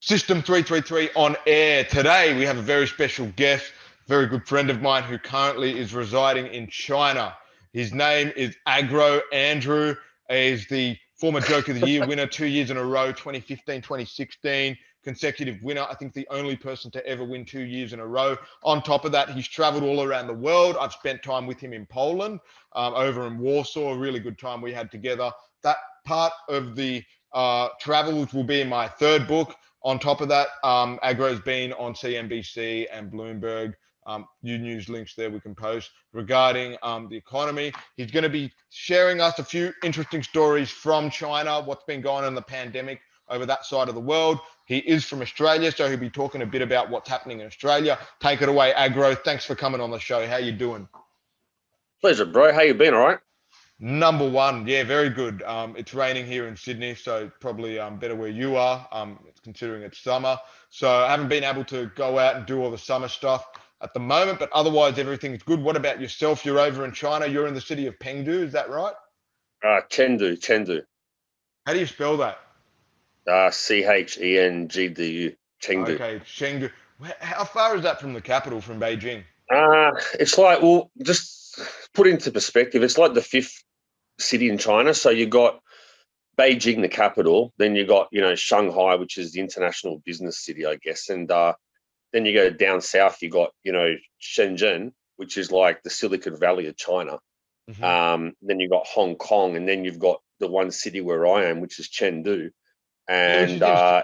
System 333 on air. Today we have a very special guest, very good friend of mine who currently is residing in China. His name is Agro Andrew. He's the former Joke of the Year winner 2 years in a row, 2015, 2016, consecutive winner. I think the only person to ever win 2 years in a row. On top of that, he's traveled all around the world. I've spent time with him in Poland, over in Warsaw, a really good time we had together. That part of the travels will be in my third book. On top of that, Agro's been on CNBC and Bloomberg. New news links there we can post regarding the economy. He's going to be sharing us a few interesting stories from China, what's been going on in the pandemic over that side of the world. He is from Australia, so he'll be talking a bit about what's happening in Australia. Take it away, Agro. Thanks for coming on the show. How you doing? Pleasure, bro. How you been? All right? Number one, yeah, very good. It's raining here in Sydney, so probably better where you are, considering it's summer. So I haven't been able to go out and do all the summer stuff at the moment, but otherwise everything's good. What about yourself? You're over in China. You're in the city of Chengdu, is that right? Chengdu. How do you spell that? Chengdu. Chengdu. Okay, Chengdu. How far is that from the capital, from Beijing? It's like, well, just put into perspective, it's like the fifth city in China. So you got Beijing, the capital, then you got, Shanghai, which is the international business city, I guess. And then you go down south, you got, Shenzhen, which is like the Silicon Valley of China. Then you got Hong Kong, and then you've got the one city where I am, which is Chengdu. Yeah, which And is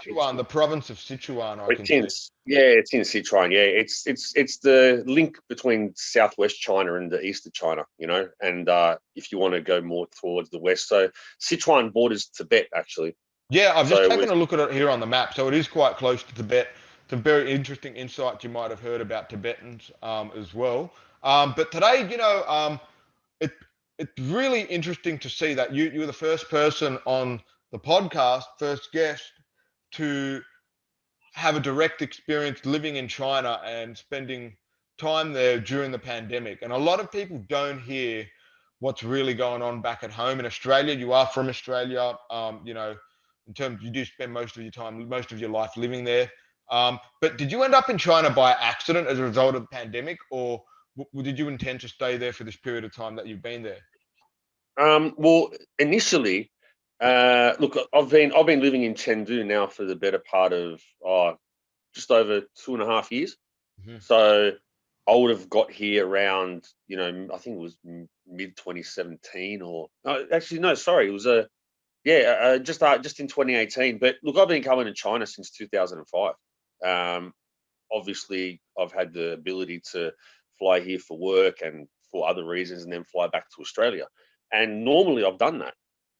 in Sichuan, the province of Sichuan, I can see. it's in Sichuan. Yeah, it's the link between southwest China and the east of China, and if you want to go more towards the west. So Sichuan borders Tibet, actually. Yeah, I've just So taken a look at it here on the map. So it is quite close to Tibet. Some very interesting insights you might have heard about Tibetans as well. But today, it it's really interesting to see that you were the first person on the podcast, first guest to have a direct experience living in China and spending time there during the pandemic. And a lot of people don't hear what's really going on back at home in Australia. You are from Australia, in terms you do spend most of your time, most of your life living there. But did you end up in China by accident as a result of the pandemic, or did you intend to stay there for this period of time that you've been there? well, initially, look, I've been living in Chengdu now for the better part of just over 2.5 years. Mhm. So I would have got here around, I think it was mid 2017, or no, actually no, sorry, it was just in 2018. But look, I've been coming to China since 2005. Obviously, I've had the ability to fly here for work and for other reasons, and then fly back to Australia. And normally I've done that,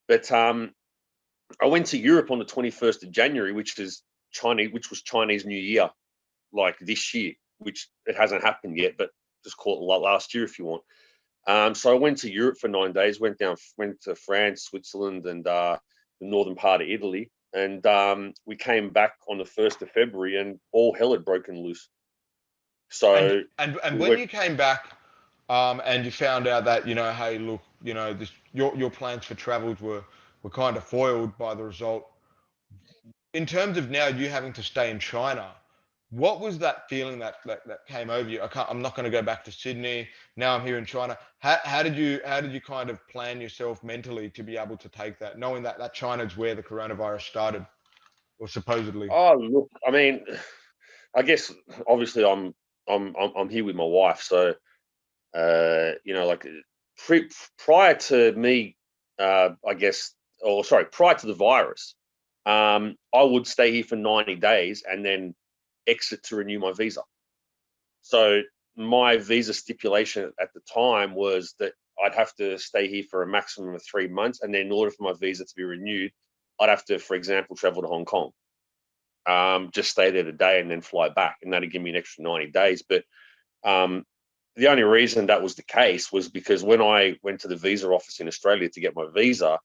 but I went to Europe on the 21st of January, which was Chinese New Year, like this year, which it hasn't happened yet, but just call it last year if you want. So I went to Europe for 9 days, went to France, Switzerland, and the northern part of Italy. And we came back on the 1st of February, and all hell had broken loose. And So and we when went, you came back, and you found out that hey, look, this your plans for travels were kind of foiled by the result. In terms of now you having to stay in China, what was that feeling that came over you? I'm not going to go back to Sydney. Now I'm here in China. How did you kind of plan yourself mentally to be able to take that, knowing that China's where the coronavirus started, or supposedly? oh, look, I mean, I guess obviously I'm here with my wife, so like prior to me, I guess, or sorry, prior to the virus, I would stay here for 90 days and then exit to renew my visa. So my visa stipulation at the time was that I'd have to stay here for a maximum of 3 months, and then in order for my visa to be renewed, I'd have to, for example, travel to Hong Kong, just stay there today and then fly back, and that'd give me an extra 90 days. But um, the only reason that was the case was because when I went to the visa office in Australia to get my visa,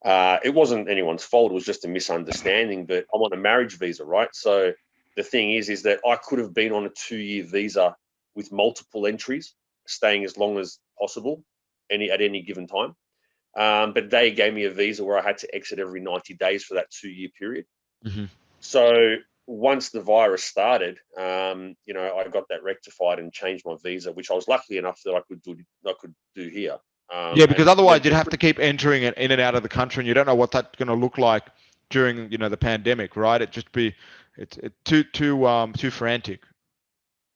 it wasn't anyone's fault. It was just a misunderstanding. But I'm on a marriage visa, right? So the thing is that I could have been on a 2-year visa with multiple entries, staying as long as possible, at any given time. But they gave me a visa where I had to exit every 90 days for that 2-year period. Hmm. So once the virus started, I got that rectified and changed my visa, which I was lucky enough that I could do here. Yeah, because And otherwise you'd have to keep entering it in and out of the country, and you don't know what that's going to look like during the pandemic, right? It's too frantic.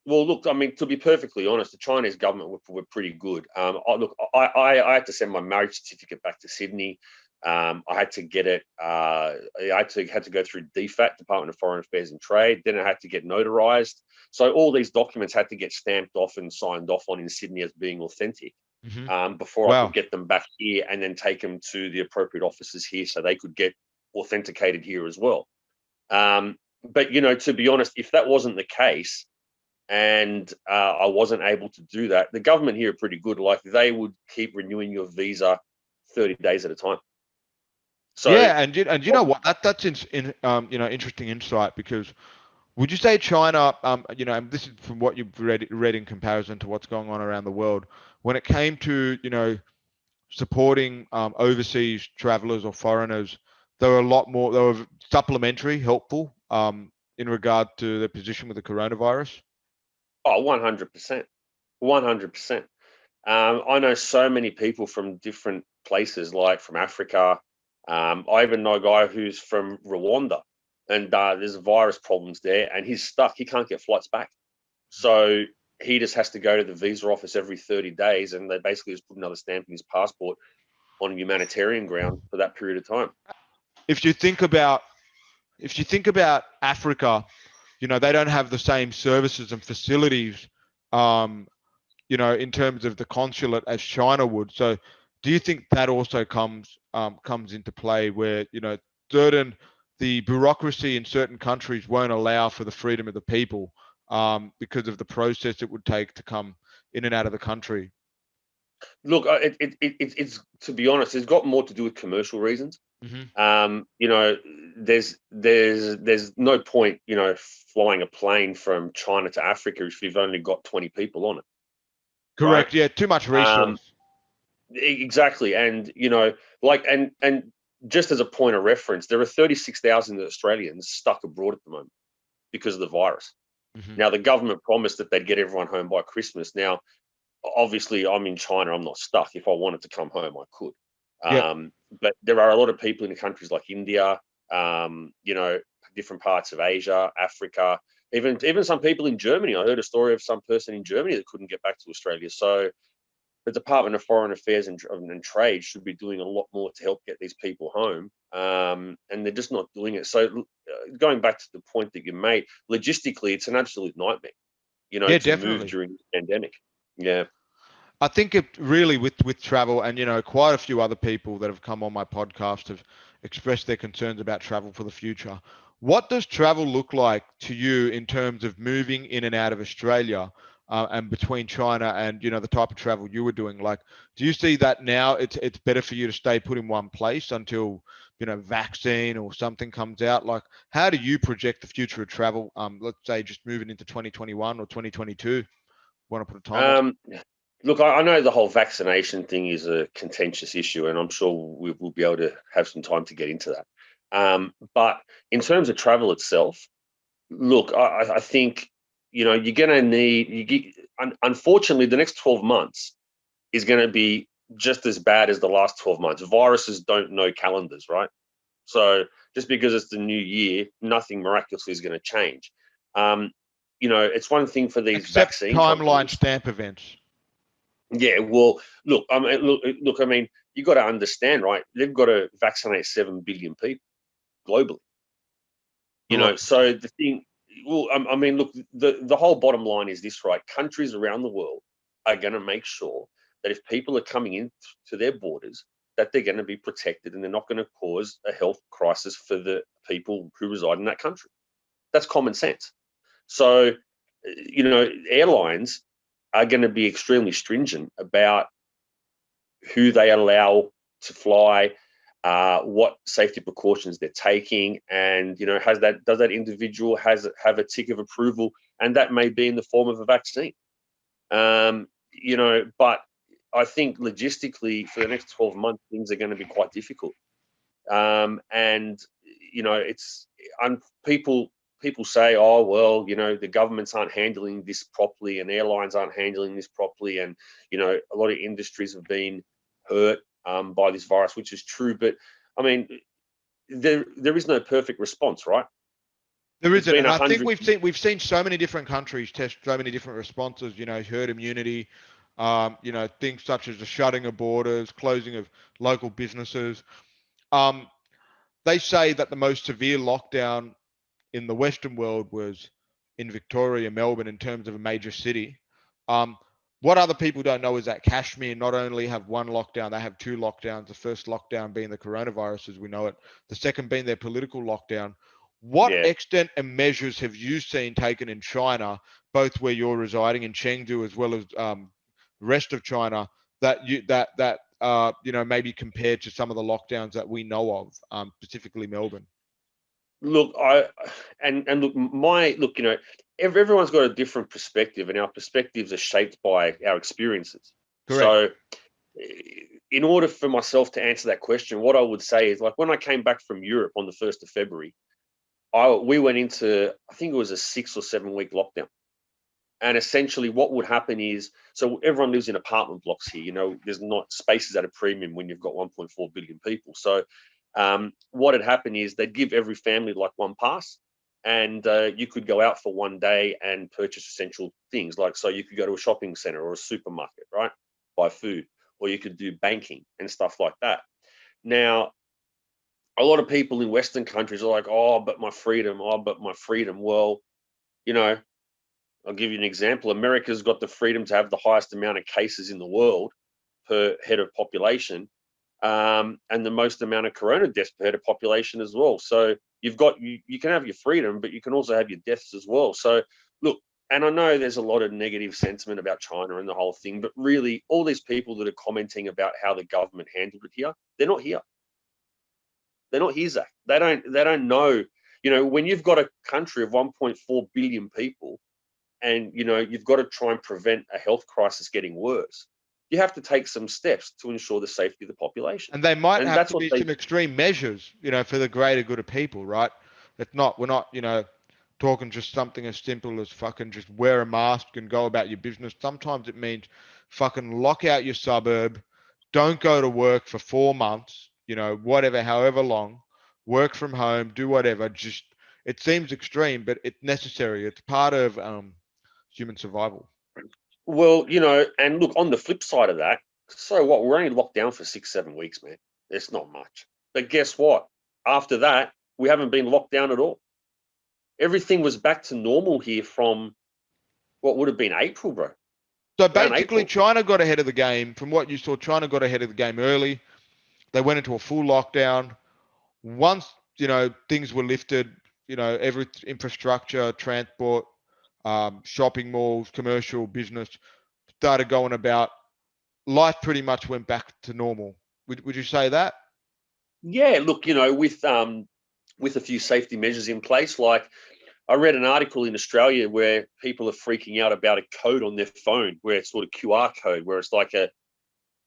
well, look, I mean, to be perfectly honest, the Chinese government were pretty good. I had to send my marriage certificate back to Sydney. I had to get it. I had to go through DFAT, Department of Foreign Affairs and Trade. Then I had to get notarized. So all these documents had to get stamped off and signed off on in Sydney as being authentic, Hmm. before I could Wow. get them back here and then take them to the appropriate offices here so they could get authenticated here as well. But to be honest, if that wasn't the case, and I wasn't able to do that, the government here are pretty good. Like, they would keep renewing your visa 30 days at a time. So, Yeah, and you know what? That's interesting insight because would you say China, and this is from what you've read in comparison to what's going on around the world, when it came to supporting overseas travelers or foreigners, they were supplementary, helpful in regard to their position with the coronavirus. oh, 100%. 100%. I know so many people from different places, like from Africa. I even know a guy who's from Rwanda, and there's virus problems there, and he's stuck. He can't get flights back. So he just has to go to the visa office every 30 days, and they basically just put another stamp in his passport on a humanitarian ground for that period of time. If you think about Africa, they don't have the same services and facilities, um, in terms of the consulate as China would. So, do you think that also comes into play where certain the bureaucracy in certain countries won't allow for the freedom of the people because of the process it would take to come in and out of the country? Look, it's, to be honest, it's got more to do with commercial reasons. Hmm. You know, there's no point, flying a plane from China to Africa if you've only got 20 people on it, right? Correct. Yeah, too much Um, resource. exactly, and like, and just as a point of reference, there are 36,000 Australians stuck abroad at the moment because of the virus. Hmm. Now, the government promised that they'd get everyone home by Christmas. Now, obviously, I'm in China. I'm not stuck. If I wanted to come home, I could. Yep. But there are a lot of people in countries like India, um, you know, different parts of Asia, Africa, even some people in Germany. I heard a story of some person in Germany that couldn't get back to Australia. So the Department of Foreign Affairs and Trade should be doing a lot more to help get these people home, and they're just not doing it. So, going back to the point that you made, logistically, it's an absolute nightmare, Yeah, to move definitely. during the pandemic. Yeah. I think it really with travel and quite a few other people that have come on my podcast have expressed their concerns about travel for the future. What does travel look like to you in terms of moving in and out of Australia and between China and the type of travel you were doing? Like, do you see that now it's better for you to stay put in one place until vaccine or something comes out? Like, how do you project the future of travel? Let's say just moving into 2021 or 2022. Want to put a timeline? Um, Look, I know the whole vaccination thing is a contentious issue, and I'm sure we'll be able to have some time to get into that. But in terms of travel itself, look, I think you're going to need. Unfortunately, the next 12 months is going to be just as bad as the last 12 months. Viruses don't know calendars, right? So just because it's the new year, nothing miraculously is going to change. Um, it's one thing for these Except vaccine timeline companies. stamp events. Yeah, well, look, I mean, you got to understand, right? They've got to vaccinate 7 billion people globally. A lot. So the thing, well, I mean, look, the whole bottom line is this, right? Countries around the world are going to make sure that if people are coming in to their borders, that they're going to be protected and they're not going to cause a health crisis for the people who reside in that country. That's common sense. So, airlines are going to be extremely stringent about who they allow to fly, what safety precautions they're taking, and does that individual have a tick of approval, and that may be in the form of a vaccine. But I think logistically for the next 12 months things are going to be quite difficult, and it's people. people say, oh, well, the governments aren't handling this properly and airlines aren't handling this properly. And, a lot of industries have been hurt by this virus, which is true. But I mean, there is no perfect response, right? There It's isn't, been and a I think hundred. we've seen so many different countries test so many different responses. Herd immunity, things such as the shutting of borders, closing of local businesses. Um, they say that the most severe lockdown in the Western world was in Victoria, Melbourne, in terms of a major city. Um, what other people don't know is that Kashmir not only have one lockdown, they have two lockdowns. The first lockdown being the coronavirus as we know it, the second being their political lockdown. What Yeah. extent and measures have you seen taken in China, both where you're residing in Chengdu as well as rest of China, that maybe compared to some of the lockdowns that we know of, specifically Melbourne? Look, and look, everyone's got a different perspective, and our perspectives are shaped by our experiences. Correct. So, in order for myself to answer that question, what I would say is, like, when I came back from Europe on the 1st of February, we went into, I think it was a 6 or 7 week lockdown. And essentially, what would happen is, so everyone lives in apartment blocks here. There's not spaces at a premium when you've got 1.4 billion people. So, what had happened is they'd give every family like one pass, and you could go out for one day and purchase essential things. Like, so you could go to a shopping center or a supermarket, right? Buy food, or you could do banking and stuff like that. Now, a lot of people in Western countries are like, oh, but my freedom, oh, but my freedom. Well, you know, I'll give you an example. America's got the freedom to have the highest amount of cases in the world per head of population, and the most amount of corona deaths per head of population as well. So you can have your freedom, but you can also have your deaths as well. So look, and I know there's a lot of negative sentiment about China and the whole thing, but really, all these people that are commenting about how the government handled it here, they're not here. They're not here, Zach. They don't know. When you've got a country of 1.4 billion people, and you've got to try and prevent a health crisis getting worse, you have to take some steps to ensure the safety of the population. And they might And have that's to what be they some extreme measures, for the greater good of people, right? We're not, talking just something as simple as fucking just wear a mask and go about your business. Sometimes it means fucking lock out your suburb, don't go to work for 4 months, whatever, however long, work from home, do whatever. Just, it seems extreme, but it's necessary. It's part of human survival. well, and look, on the flip side of that, so what, we're only locked down for 6 7 weeks, man. It's not much. But guess what? After that, we haven't been locked down at all. Everything was back to normal here from what would have been April, bro. So Around basically, April. China got ahead of the game. From what you saw, China got ahead of the game early. They went into a full lockdown. Once, things were lifted, every infrastructure, transport, shopping malls, commercial business started going about. Life pretty much went back to normal. Would you say that? Yeah, look, with a few safety measures in place, like I read an article in Australia where people are freaking out about a code on their phone where it's sort of QR code, where it's like a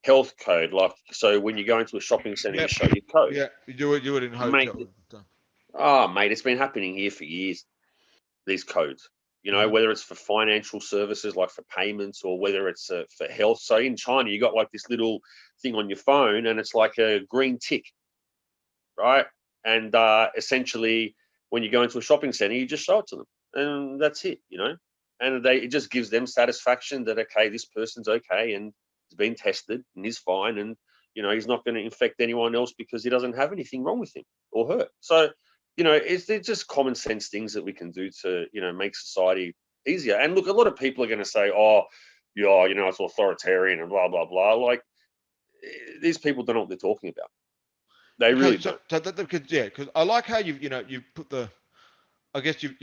health code. Like, so when you go into a shopping center, you Yep. show your code. Yeah, you do it. You do it in Mate, hotels. mate, it's been happening here for years, these codes. Mm-hmm. Whether it's for financial services, like for payments, or whether it's for health. So in China, you got like this little thing on your phone, and it's like a green tick, right? And essentially, when you go into a shopping center, you just show it to them, and that's it. And it just gives them satisfaction that, okay, this person's okay and has been tested and is fine, and he's not going to infect anyone else because he doesn't have anything wrong with him or her. So it's just common sense things that we can do to make society easier. And look, a lot of people are going to say, oh, yeah, it's authoritarian and blah blah blah. Like, these people don't know what they're talking about. They Okay, really so, don't. because I like how you've put I guess you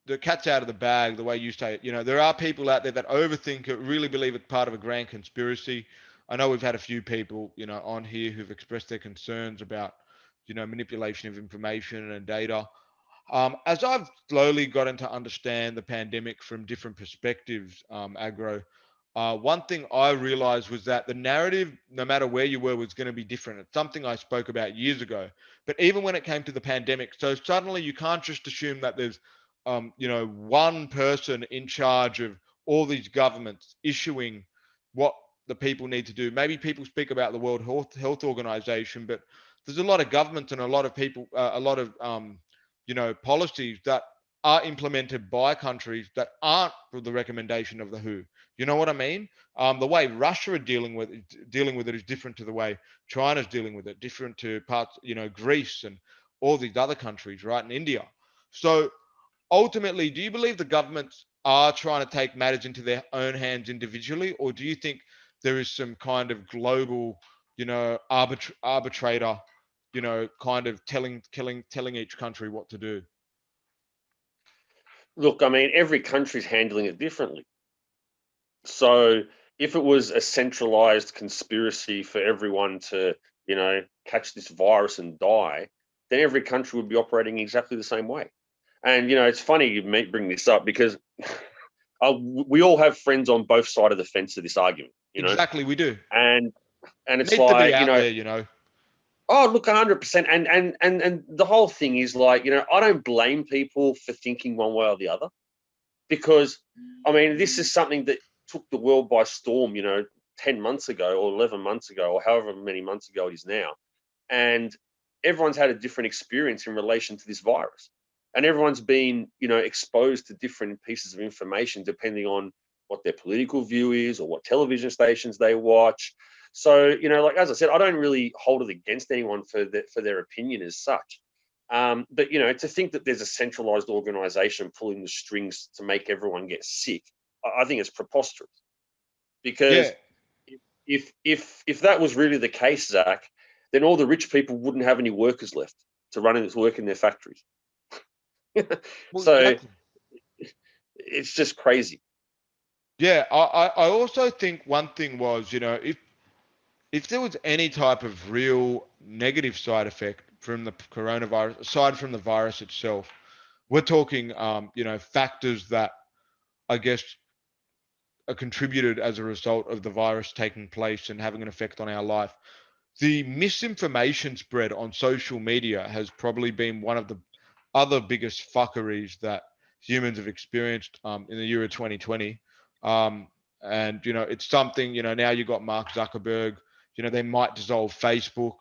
the cat's out of the bag, the way you say it. There are people out there that overthink it, really believe it's part of a grand conspiracy. I know we've had a few people, on here who've expressed their concerns about, manipulation of information and data. As I've slowly gotten to understand the pandemic from different perspectives, Agro, one thing I realized was that the narrative, no matter where you were, was going to be different. It's something I spoke about years ago. But even when it came to the pandemic, so suddenly you can't just assume that there's, one person in charge of all these governments issuing what the people need to do. Maybe people speak about the World Health Organization, but there's a lot of governments and a lot of people, a lot of, policies that are implemented by countries that aren't for the recommendation of the WHO. You know what I mean? The way Russia are dealing with it is different to the way China's dealing with it, different to parts, Greece and all these other countries, right? And India. So ultimately, do you believe the governments are trying to take matters into their own hands individually, or do you think there is some kind of global, arbitrator, kind of telling each country what to do? Look, I mean, every country's handling it differently. So if it was a centralized conspiracy for everyone to, catch this virus and die, then every country would be operating exactly the same way. And it's funny you may bring this up because we all have friends on both sides of the fence of this argument, Exactly, we do. and It it's needs to be like, out there. oh, look, 100%. And the whole thing is like, I don't blame people for thinking one way or the other because, I mean, this is something that took the world by storm, 10 months ago or 11 months ago or however many months ago it is now. And everyone's had a different experience in relation to this virus. And everyone's been, exposed to different pieces of information depending on what their political view is or what television stations they watch. So, like as I said, I don't really hold it against anyone for their opinion as such. But to think that there's a centralized organization pulling the strings to make everyone get sick, I think it's preposterous. Yeah. Because if that was really the case, Zach, then all the rich people wouldn't have any workers left to work in their factories. Well, So exactly. it's just crazy. Yeah, I also think one thing was, if there was any type of real negative side effect from the coronavirus, aside from the virus itself, we're talking, factors that I guess are contributed as a result of the virus taking place and having an effect on our life. The misinformation spread on social media has probably been one of the other biggest fuckeries that humans have experienced in the year of 2020. Um, and it's something. Now you've got Mark Zuckerberg. They might dissolve Facebook.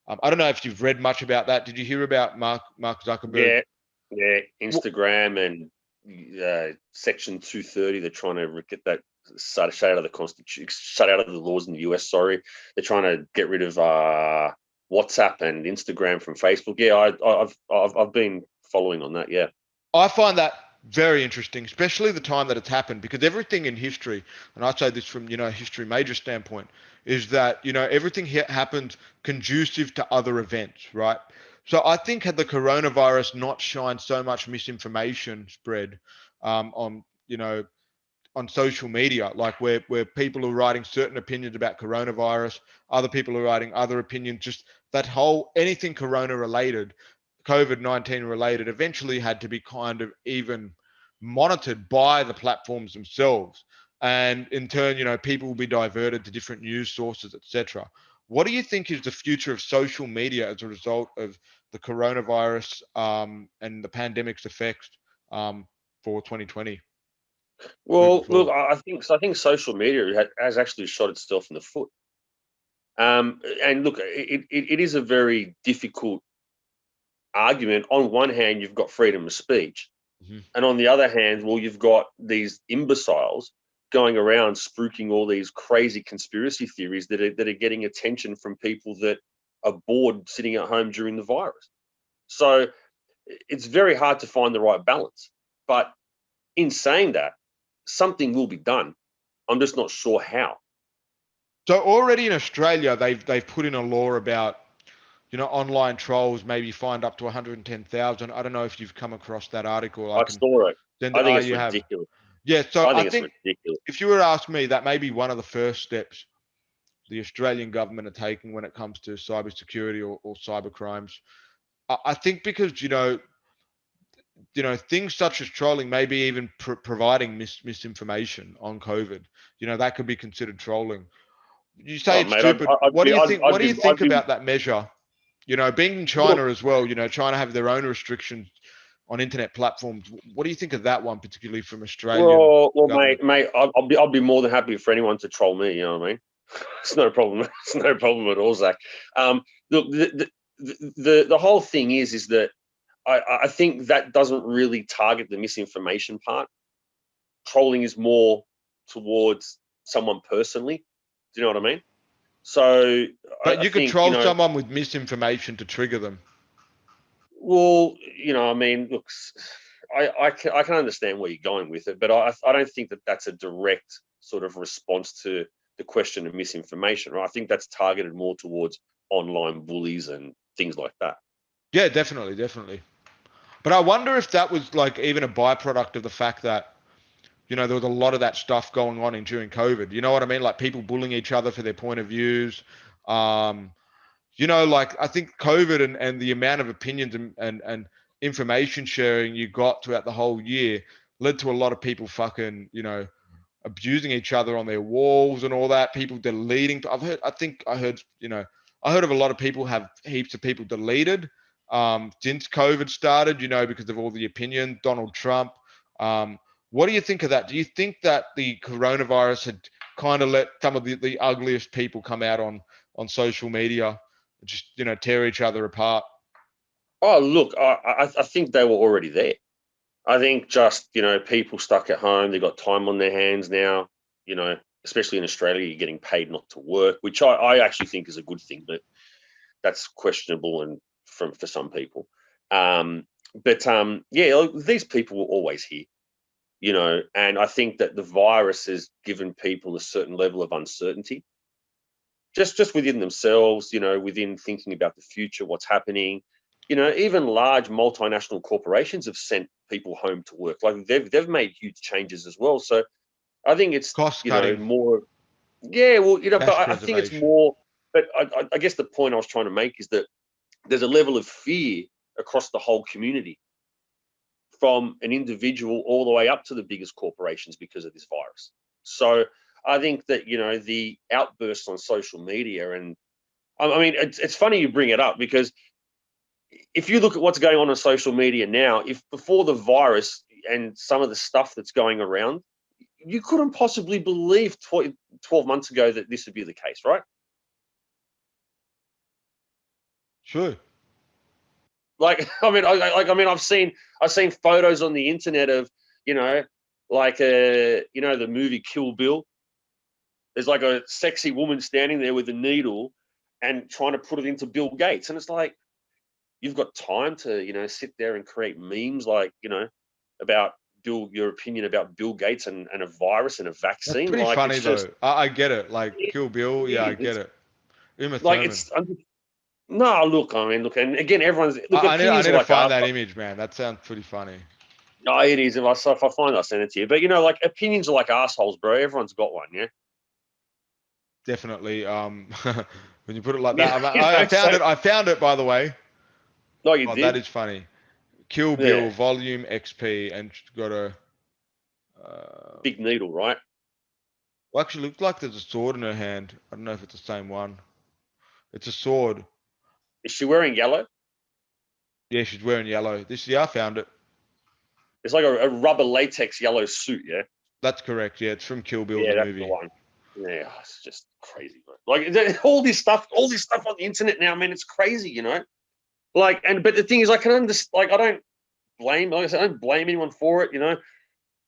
I don't know if you've read much about that. Did you hear about Mark Zuckerberg? Yeah, yeah. Well, Instagram and Section 230. They're trying to get that shut out of the constitution, shut out of the laws in the US. Sorry, they're trying to get rid of WhatsApp and Instagram from Facebook. Yeah, I've been following on that. Yeah. I find that very interesting, especially the time that it's happened, because everything in history, and I say this from history major standpoint, is that everything happens conducive to other events, right? So I think had the coronavirus not shined so much misinformation spread on on social media, like where people are writing certain opinions about coronavirus, other people are writing other opinions, just that whole anything corona related, COVID-19 related, eventually had to be kind of even monitored by the platforms themselves. And in turn, people will be diverted to different news sources, etc. What do you think is the future of social media as a result of the coronavirus and the pandemic's effects for 2020 moving Well, look, forward? I think social media has actually shot itself in the foot. And look, it is a very difficult argument. On one hand, you've got freedom of speech, Mhm. and on the other hand, well, you've got these imbeciles going around spruiking all these crazy conspiracy theories that are getting attention from people that are bored sitting at home during the virus. So it's very hard to find the right balance. But in saying that, something will be done. I'm just not sure how. So already in Australia, they've put in a law about online trolls maybe fined up to 110,000. I don't know if you've come across that article. I I can saw it. send it. I Oh, think it's you have. ridiculous. Yeah. So I I think it's think ridiculous. if you were to ask me, that may be one of the first steps the Australian government are taking when it comes to cybersecurity or cyber crimes. I think because things such as trolling, maybe even providing misinformation on COVID. That could be considered trolling. You say Oh, it's mate, stupid. What do you think? What do you I'd think be. about that measure? Being in Look, China as well, China have their own restrictions on internet platforms. What do you think of that one, particularly from Australian well, government? mate, I'll be more than happy for anyone to troll me. You know what I mean? It's no problem. It's no problem at all, Zach. Look, the whole thing is that I think that doesn't really target the misinformation part. Trolling is more towards someone personally. Do you know what I mean? So But I you could think, troll someone with misinformation to trigger them. well, I mean, look, I can understand where you're going with it, but I don't think that that's a direct sort of response to the question of misinformation. Right? I think that's targeted more towards online bullies and things like that. Yeah, definitely, definitely. But I wonder if that was like even a byproduct of the fact that there was a lot of that stuff going on during COVID. You know what I mean? Like people bullying each other for their point of views. Um, like I think COVID and the amount of opinions and information sharing you got throughout the whole year led to a lot of people fucking, abusing each other on their walls and all that. People deleting. I heard of a lot of people have heaps of people deleted since COVID started, because of all the opinion. Donald Trump. What do you think of that? Do you think that the coronavirus had kind of let some of the ugliest people come out on social media, just tear each other apart? Oh, look, I think they were already there. I think just people stuck at home, they've got time on their hands now. You know, especially in Australia, you're getting paid not to work, which I actually think is a good thing, but that's questionable and for some people. Yeah, look, these people were always here. And I think that the virus has given people a certain level of uncertainty, just within themselves, within thinking about the future, what's happening. Even large multinational corporations have sent people home to work. Like they've made huge changes as well. So I think it's Cost cutting, more. Yeah, well, but cash I think it's preservation. more. But I guess the point I was trying to make is that there's a level of fear across the whole community, from an individual all the way up to the biggest corporations, because of this virus. So I think that the outbursts on social media, and I mean it's funny you bring it up, because if you look at what's going on social media now, if before the virus and some of the stuff that's going around, you couldn't possibly believe 12 months ago that this would be the case, right? Sure. Like, I mean, I've seen photos on the internet of, like the movie Kill Bill. There's like a sexy woman standing there with a needle and trying to put it into Bill Gates, and it's like, you've got time to sit there and create memes, like, about your opinion about Bill Gates and a virus and a That's vaccine. pretty Like, funny it's just, though. I get it. Like Kill Bill, yeah, I it get is. it. Uma Like, Thurman. no, look, I mean, look, and again, everyone's look. I Opinions need are to like find ours. that image, man. That sounds pretty funny. No, it is. If I find it, I'll send it to you. But like, opinions are like assholes, bro. Everyone's got one, yeah. Definitely. When you put it like You that, know, I found so it. I found it, by the way. no, you Oh, that did. is funny. Kill Yeah, Bill Volume XP, and she's got a. Uh, big needle, right? well, actually, looks like there's a sword in her hand. I don't know if it's the same one. It's a sword. Is she wearing yellow? Yeah, she's wearing yellow. Yeah, I found it. It's like a rubber latex yellow suit, yeah. That's correct. Yeah, it's from Kill Bill, Yeah, the that's the movie. one. Yeah, it's just crazy, bro. Like, all this stuff on the internet now, man, it's crazy. Like, but the thing is, I can understand. Like, I don't blame. Like I said, I don't blame anyone for it.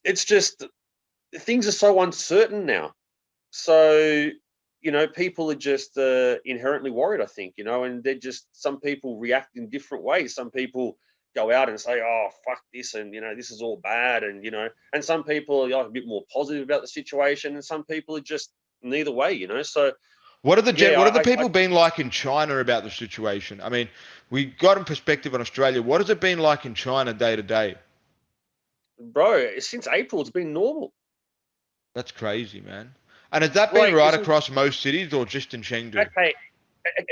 It's just things are so uncertain now. So, people are just inherently worried, I think, and they're just, some people react in different ways. Some people go out and say, oh, fuck this, and, this is all bad. And some people are like a bit more positive about the situation, and some people are just neither way. So, yeah, What are the people been like in China about the situation? I mean, we got in perspective on Australia. What has it been like in China day to day? bro, since April, it's been normal. That's crazy, man. And has that been Like, right it's across most cities or just in Chengdu? okay.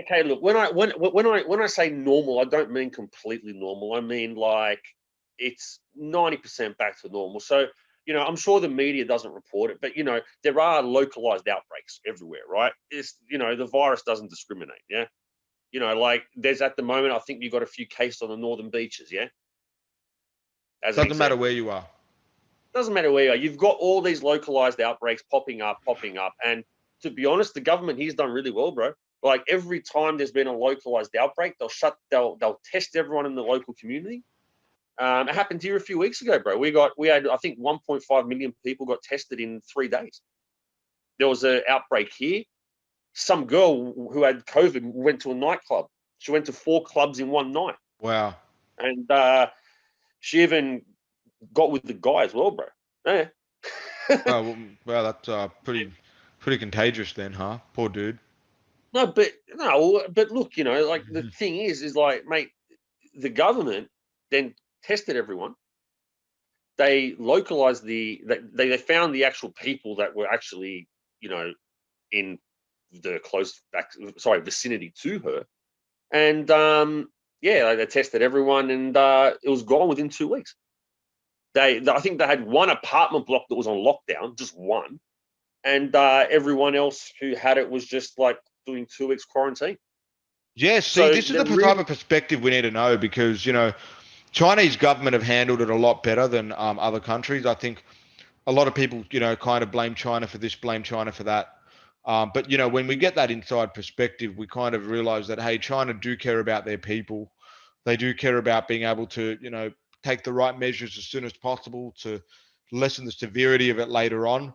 Okay, look, when I say normal, I don't mean completely normal. I mean, like, it's 90% back to normal. So, I'm sure the media doesn't report it, but there are localized outbreaks everywhere, right? The virus doesn't discriminate. Yeah. Like there's at the moment, I think you've got a few cases on the northern beaches. Yeah. As an Doesn't matter example. where you are. Doesn't matter where you are. You've got all these localized outbreaks popping up. And to be honest, the government here's done really well, bro. Like every time there's been a localized outbreak, they'll test everyone in the local community. It happened here a few weeks ago, bro. We had I think 1.5 million people got tested in 3 days. There was an outbreak here. Some girl who had COVID went to a nightclub. She went to 4 clubs in one night, Wow. and she even got with the guy as well, bro. Yeah. Well, that's pretty contagious then, huh? Poor dude. No, but look, like the thing is like, mate, the government then tested everyone. They localized they found the actual people that were actually, in the vicinity to her, and yeah, they tested everyone, and it was gone within 2 weeks. I think they had one apartment block that was on lockdown, just one, and everyone else who had it was just like doing 2 weeks quarantine. Yeah, see, So this is the they're type really, of perspective we need to know because, Chinese government have handled it a lot better than other countries. I think a lot of people, kind of blame China for this, blame China for that. But, when we get that inside perspective, we kind of realize that, hey, China do care about their people. They do care about being able to, take the right measures as soon as possible to lessen the severity of it later on.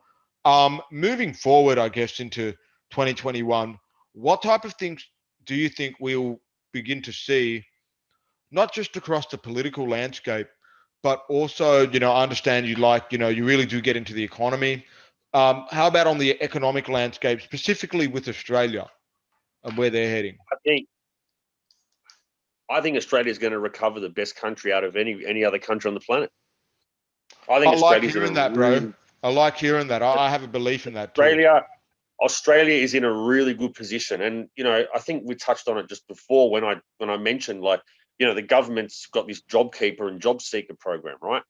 Moving forward, I guess, into 2021, what type of things do you think we'll begin to see, not just across the political landscape, but also, I understand you really do get into the economy. How about on the economic landscape, specifically with Australia and where they're heading? I think Australia is going to recover the best country out of any other country on the planet. I I think like Australia's in a hearing that, bro. really I like hearing that. I have a belief in that too. Australia Australia is in a really good position, and I think we touched on it just before when I mentioned, like, the government's got this JobKeeper and JobSeeker program, right?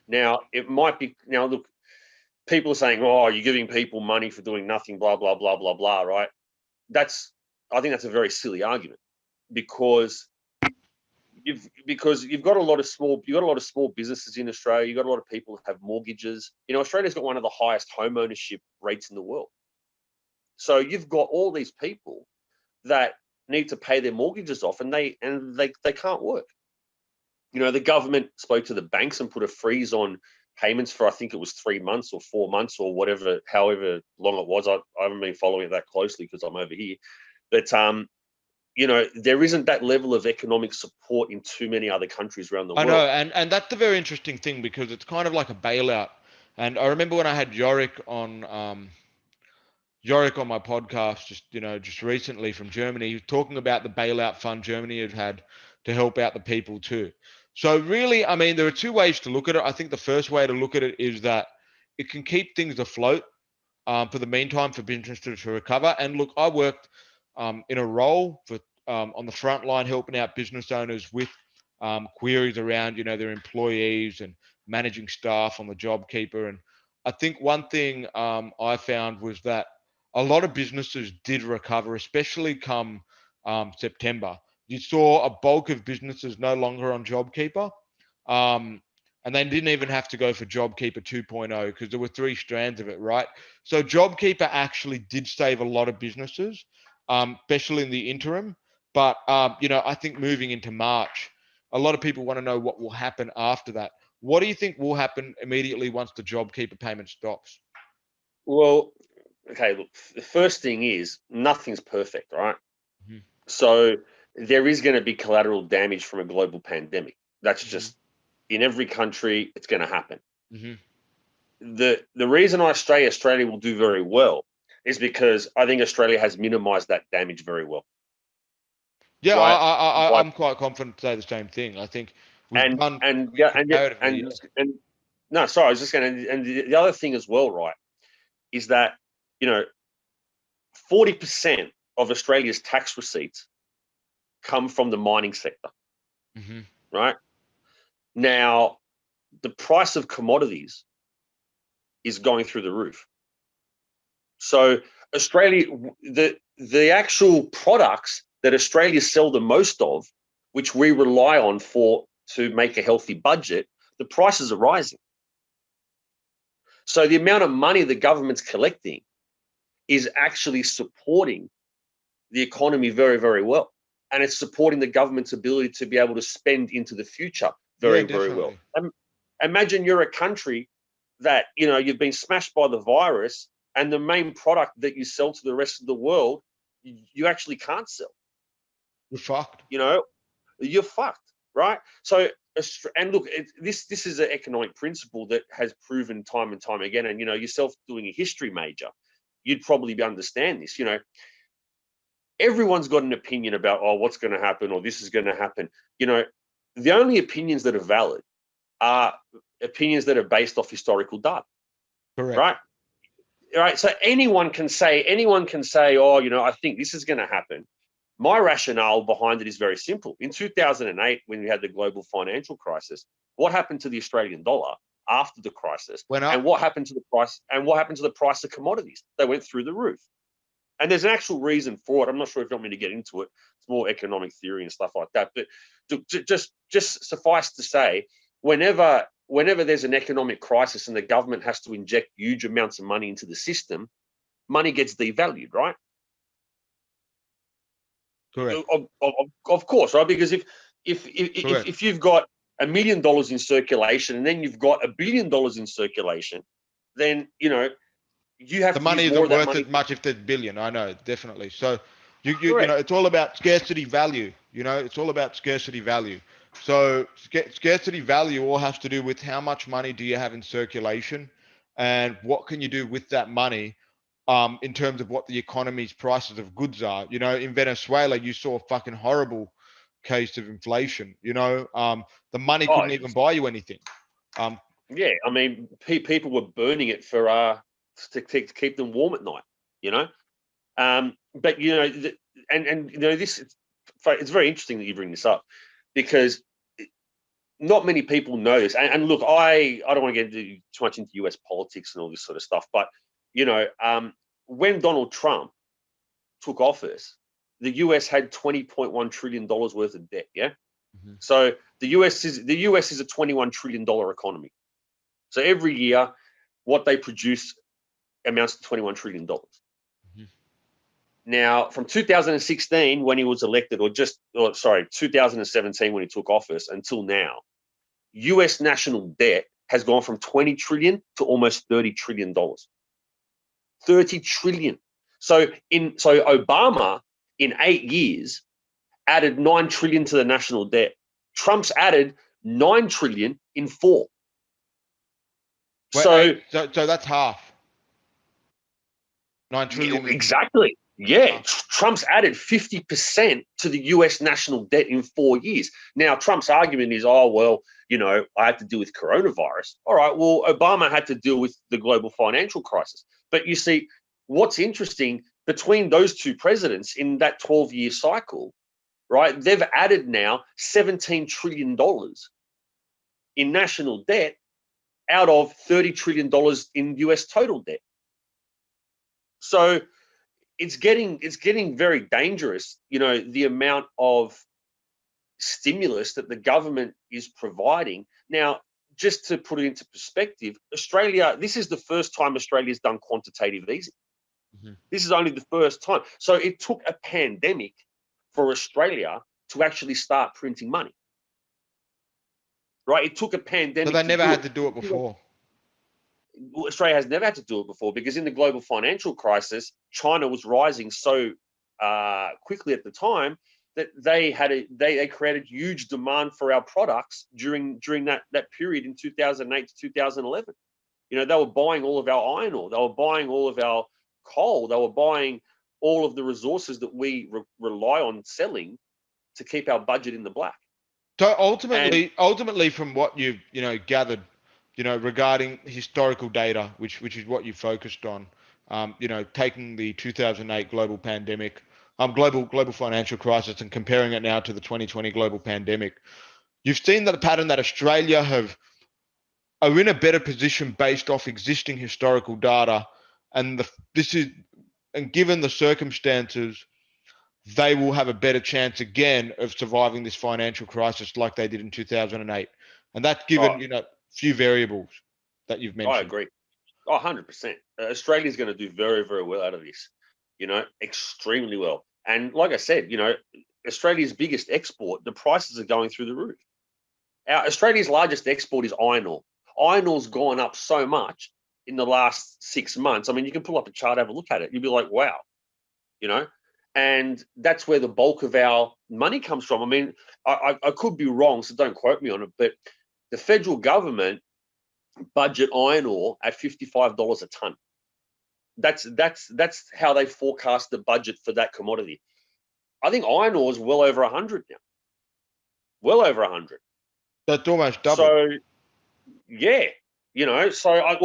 Now it might be now look, people are saying, oh, you're giving people money for doing nothing, blah blah blah blah blah, right? That's I think that's a very silly argument, because you've got a lot of small businesses in Australia. You've got a lot of people who have mortgages. Australia's got one of the highest home ownership rates in the world. So you've got all these people that need to pay their mortgages off, and they can't work. The government spoke to the banks and put a freeze on payments for, I think it was 3 months or 4 months or whatever, however long it was. I haven't been following it that closely because I'm over here. But there isn't that level of economic support in too many other countries around the I know, world. and that's the very interesting thing because it's kind of like a bailout. And I remember when I had Yorick on my podcast just recently from Germany, he was talking about the bailout fund Germany had to help out the people too. So really, I mean, there are two ways to look at it. I think the first way to look at it is that it can keep things afloat for the meantime for businesses to recover. And look, I worked in a role for on the front line helping out business owners with queries around their employees and managing staff on the JobKeeper. And I think one thing I found was that a lot of businesses did recover, especially come September. You saw a bulk of businesses no longer on JobKeeper. Um, and they didn't even have to go for JobKeeper 2.0 because there were 3 strands of it, right? So JobKeeper actually did save a lot of businesses, especially in the interim. But I think moving into March, a lot of people want to know what will happen after that. What do you think will happen immediately once the JobKeeper payment stops? Well, okay, look, the first thing is nothing's perfect, right? Hmm. So there is going to be collateral damage from a global pandemic. That's Hmm. just in every country, it's going to happen. Hmm. The reason Australia will do very well is because I think Australia has minimized that damage very well, Yeah, right? By I'm quite confident to say the same thing. I think we've and done and yeah comparatively. Yeah. and no, sorry, I was just going to, and the other thing as well, right, is that, you know 40% of Australia's tax receipts come from the mining sector, Hmm. right? Now, the price of commodities is going through the roof. So Australia, the actual products that Australia sell the most of, which we rely on to make a healthy budget, the prices are rising. So the amount of money the government's collecting is actually supporting the economy very, very well. And it's supporting the government's ability to be able to spend into the future very, very well. Imagine you're a country that, you've been smashed by the virus, and the main product that you sell to the rest of the world, you actually can't sell. You're fucked. You're fucked, right? So, and look, this is an economic principle that has proven time and time again. And, yourself doing a history major, you'd probably understand this. Everyone's got an opinion about, what's going to happen, or this is going to happen. The only opinions that are valid are opinions that are based off historical data. Correct. Right? Right. So anyone can say, I think this is going to happen. My rationale behind it is very simple. In 2008, when we had the global financial crisis, what happened to the Australian dollar after the crisis? Went up. And what happened to the price? And what happened to the price of commodities? They went through the roof. And there's an actual reason for it. I'm not sure if you want me to get into it. It's more economic theory and stuff like that. But just suffice to say, whenever there's an economic crisis and the government has to inject huge amounts of money into the system, money gets devalued, right? Correct. Of course, right? Because if you've got $1 million in circulation and then you've got $1 billion in circulation, then you have the to money use isn't more of that worth money. it much if there's billion. I know, definitely. So it's all about scarcity value. It's all about scarcity value. So scarcity value all has to do with how much money do you have in circulation, and what can you do with that money, in terms of what the economy's prices of goods are. In Venezuela, you saw a fucking horrible case of inflation. The money couldn't even buy you anything. Yeah, I mean, people were burning it for to keep them warm at night. But this, it's very interesting that you bring this up, because not many people know this. And look, I don't want to get too much into US politics and all this sort of stuff, but when Donald Trump took office, the US had $20.1 trillion worth of debt. Yeah. Mm-hmm. So the US is a $21 trillion economy. So every year, what they produce amounts to $21 trillion. Mm-hmm. Now, from 2016, when he was elected, 2017, when he took office, until now, US national debt has gone from 20 trillion to almost $30 trillion. 30 trillion. So Obama in 8 years added 9 trillion to the national debt. Trump's added 9 trillion in 4. So that's half. 9 trillion. Exactly. Yeah. Trump's added 50% to the US national debt in 4 years. Now, Trump's argument is, I had to deal with coronavirus. All right, well, Obama had to deal with the global financial crisis. But you see, what's interesting, between those two presidents in that 12-year cycle, right, they've added now $17 trillion in national debt out of $30 trillion in US total debt. So it's getting very dangerous, the amount of stimulus that the government is providing. Now, just to put it into perspective, Australia, this is the first time Australia's done quantitative easing. Mm-hmm. This is only the first time. So it took a pandemic for Australia to actually start printing money. Right? It took a pandemic. So they never had to do it before. Australia has never had to do it before, because in the global financial crisis, China was rising so quickly at the time that they created huge demand for our products during that period in 2008 to 2011. They were buying all of our iron ore, they were buying all of our coal, they were buying all of the resources that we rely on selling to keep our budget in the black. So ultimately, from what you've gathered, regarding historical data, which is what you focused on, taking the 2008 global pandemic, global financial crisis, and comparing it now to the 2020 global pandemic, You've seen that pattern that Australia are in a better position based off existing historical data, and this is and given the circumstances, they will have a better chance again of surviving this financial crisis like they did in 2008. And that's Oh, given, few variables that you've I mentioned. agree. Oh, 100%. Australia's going to do very, very well out of this, extremely well. And like I said, Australia's biggest export, the prices are going through the roof. Australia's largest export is iron ore. Iron ore's gone up so much in the last 6 months. I mean, you can pull up a chart, have a look at it. You'll be like, wow, you know, and that's where the bulk of our money comes from. I mean, I could be wrong, so don't quote me on it, but the federal government budget iron ore at $55 a ton. That's how they forecast the budget for that commodity. I think iron ore is well over 100 now. Well over 100. That's almost double. So yeah, so I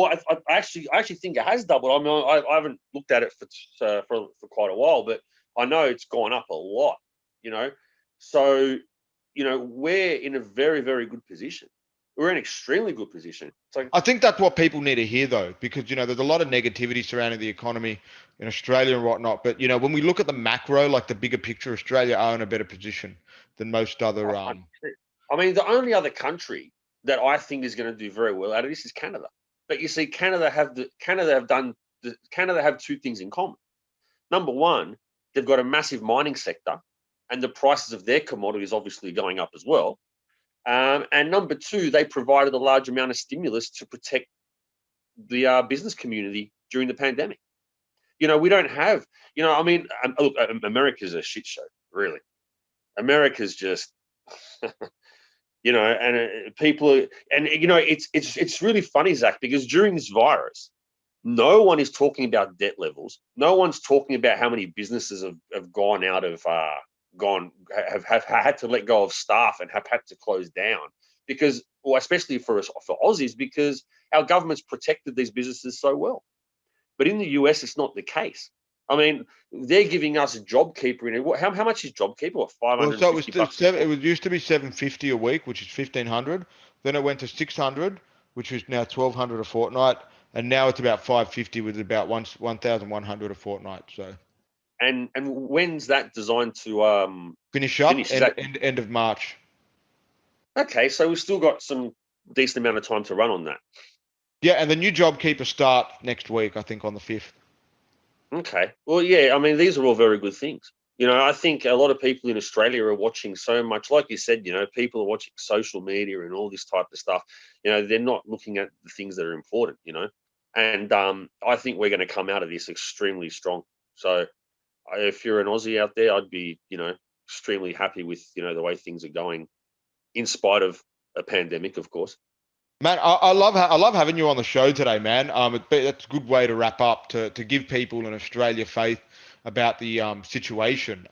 actually think it has doubled. I mean, I haven't looked at it for quite a while, but I know it's gone up a lot. You know, so we're in a very, very good position. We're in an extremely good position. So I think that's what people need to hear, though, because there's a lot of negativity surrounding the economy in Australia and whatnot. But when we look at the macro, like the bigger picture, Australia are in a better position than most other. 100%. I mean, the only other country that I think is going to do very well out of this is Canada. But you see, Canada have two things in common. Number one, they've got a massive mining sector, and the prices of their commodities obviously going up as well. And number two, they provided a large amount of stimulus to protect the business community during the pandemic. We don't have, I mean, look, America's a shit show, really. America's just, and people are, and it's really funny, Zach, because during this virus, no one is talking about debt levels. No one's talking about how many businesses have gone out of have had to let go of staff and have had to close down because, well, especially for Aussies, because our government's protected these businesses so well. But in the US, it's not the case. I mean, they're giving us a JobKeeper. How much is JobKeeper? What, Well, so it was $550? it was used to be 750 a week, which is 1,500. Then it went to 600, which is now 1,200 a fortnight, and now it's about 550, with about 1,100 a fortnight. So And when's that designed to finish up finish? Is end that end, end of March. okay? So we've still got some decent amount of time to run on that. Yeah, and the new JobKeeper start next week, I think, on the 5th. Okay. Well, yeah, I mean, these are all very good things. I think a lot of people in Australia are watching so much, like you said, people are watching social media and all this type of stuff. They're not looking at the things that are important, and I think we're going to come out of this extremely strong. So if you're an Aussie out there, I'd be, extremely happy with, the way things are going in spite of a pandemic, of course. Man, I love having you on the show today, man. That's a good way to wrap up to give people in Australia faith about the situation.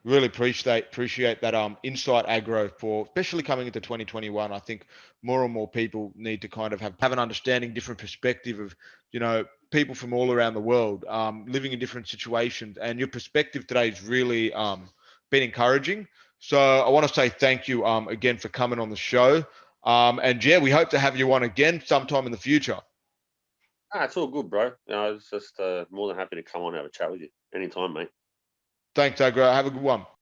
Really appreciate that insight, Agro, for especially coming into 2021. I think more and more people need to kind of have an understanding, different perspective of people from all around the world living in different situations. And your perspective today has really been encouraging. So I want to say thank you again for coming on the show. And yeah, we hope to have you on again sometime in the future. It's all good, bro. I was just more than happy to come on and have a chat with you anytime, mate. Thanks, Agro. Have a good one.